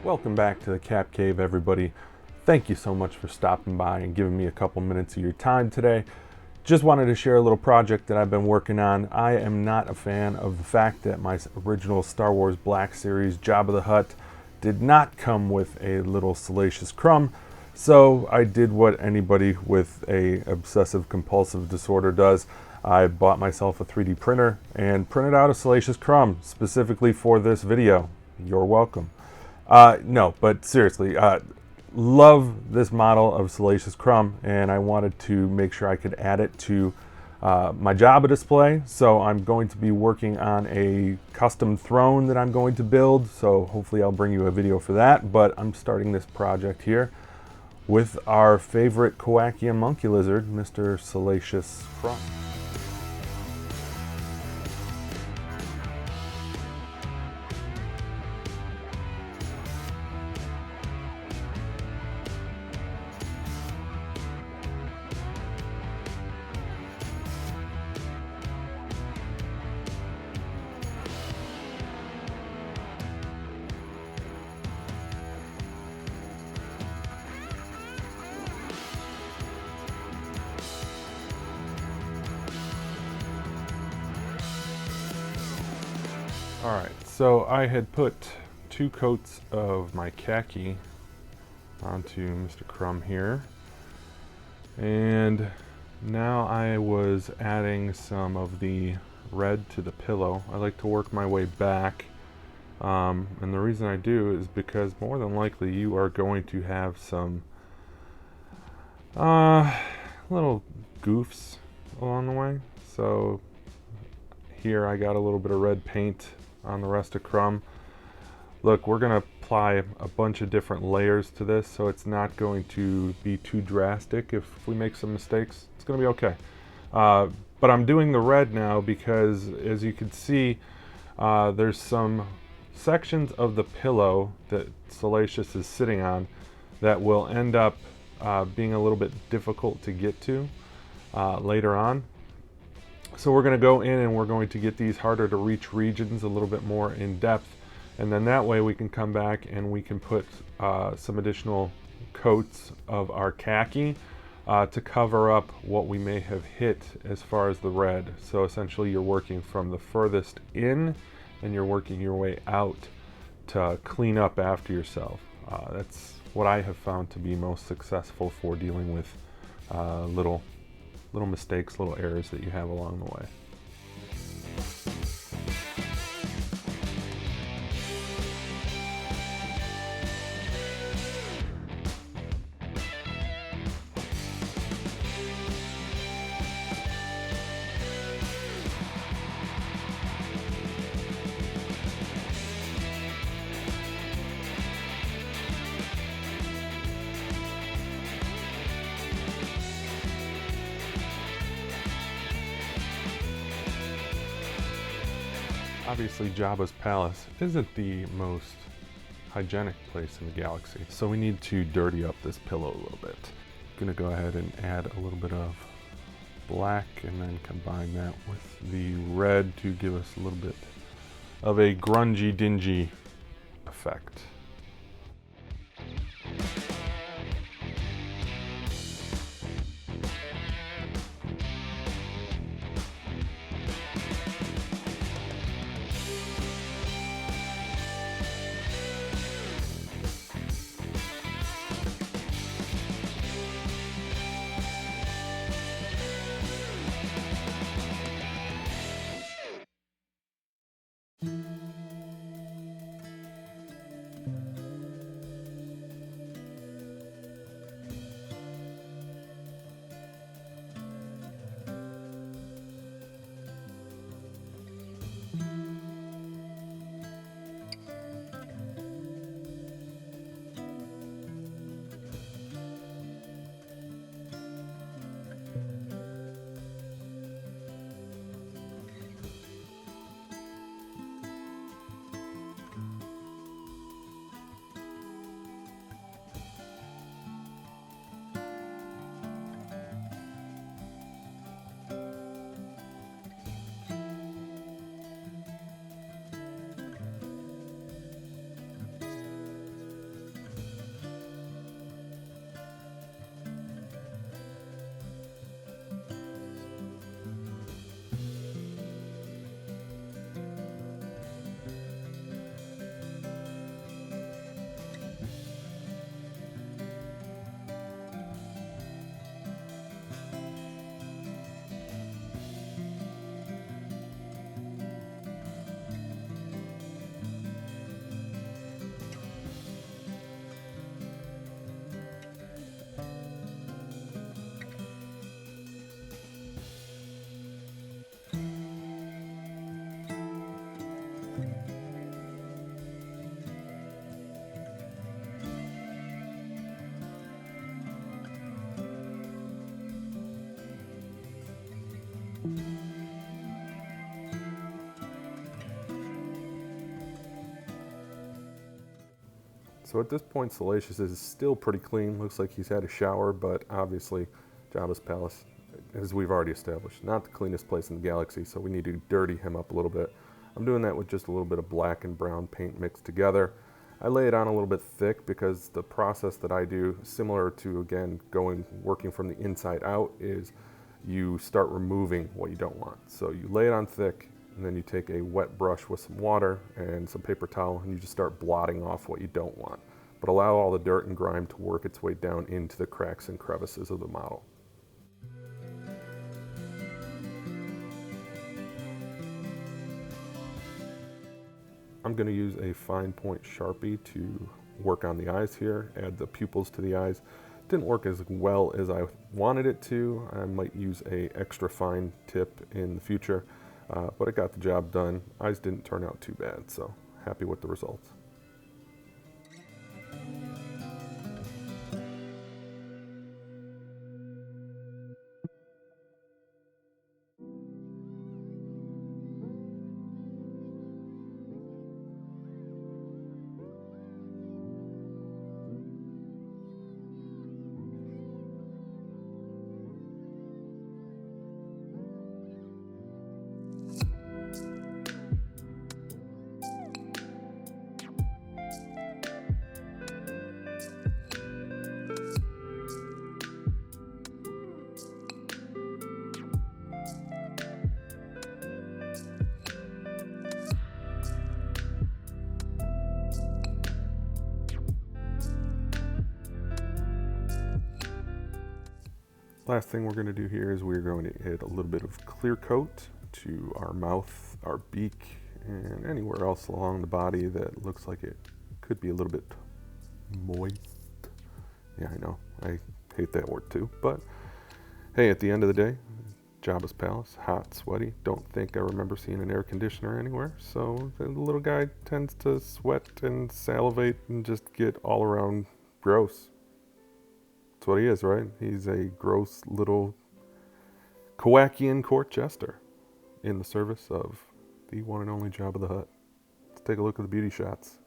Welcome back to the Cap Cave, everybody. Thank you so much for stopping by and giving me a couple minutes of your time today. Just wanted to share a little project that I've been working on. I am not a fan of the fact that my original Star Wars Black Series Jabba the Hutt did not come with a little Salacious Crumb, so I did what anybody with a obsessive compulsive disorder does. I bought myself a 3D printer and printed out a Salacious Crumb specifically for this video. You're welcome. No, but seriously, love this model of Salacious Crumb, and I wanted to make sure I could add it to my Jabba display. So I'm going to be working on a custom throne that I'm going to build. So hopefully I'll bring you a video for that. But I'm starting this project here with our favorite Kowakian monkey lizard, Mr. Salacious Crumb. Alright, so I had put 2 coats of my khaki onto Mr. Crumb here, and now I was adding some of the red to the pillow. I like to work my way back, and the reason I do is because more than likely you are going to have some little goofs along the way. So here I got a little bit of red paint on the rest of Crumb. Look, we're going to apply a bunch of different layers to this, so it's not going to be too drastic. If we make some mistakes, it's going to be okay. But I'm doing the red now because, as you can see, there's some sections of the pillow that Salacious is sitting on that will end up being a little bit difficult to get to later on. So we're going to go in and we're going to get these harder to reach regions a little bit more in depth, and then that way we can come back and we can put some additional coats of our khaki to cover up what we may have hit as far as the red. So essentially you're working from the furthest in and you're working your way out to clean up after yourself. That's what I have found to be most successful for dealing with little mistakes, little errors that you have along the way. Obviously, Jabba's palace isn't the most hygienic place in the galaxy, so we need to dirty up this pillow a little bit. I'm gonna go ahead and add a little bit of black and then combine that with the red to give us a little bit of a grungy, dingy effect. So at this point, Salacious is still pretty clean. Looks like he's had a shower, but obviously Jabba's palace, as we've already established, not the cleanest place in the galaxy, so we need to dirty him up a little bit. I'm doing that with just a little bit of black and brown paint mixed together. I lay it on a little bit thick because the process that I do, similar to, again, working from the inside out, is you start removing what you don't want. So you lay it on thick, and then you take a wet brush with some water and some paper towel, and you just start blotting off what you don't want. But allow all the dirt and grime to work its way down into the cracks and crevices of the model. I'm going to use a fine point Sharpie to work on the eyes here, add the pupils to the eyes. Didn't work as well as I wanted it to. I might use a extra fine tip in the future, but it got the job done. Eyes didn't turn out too bad, so happy with the results. Last thing we're going to do here is we're going to add a little bit of clear coat to our mouth, our beak, and anywhere else along the body that looks like it could be a little bit moist. Yeah, I know, I hate that word too, but hey, at the end of the day, Jabba's palace, hot, sweaty. Don't think I remember seeing an air conditioner anywhere, so the little guy tends to sweat and salivate and just get all around gross. That's what he is, right? He's a gross little Kowakian court jester in the service of the one and only Jabba the Hutt. Let's take a look at the beauty shots.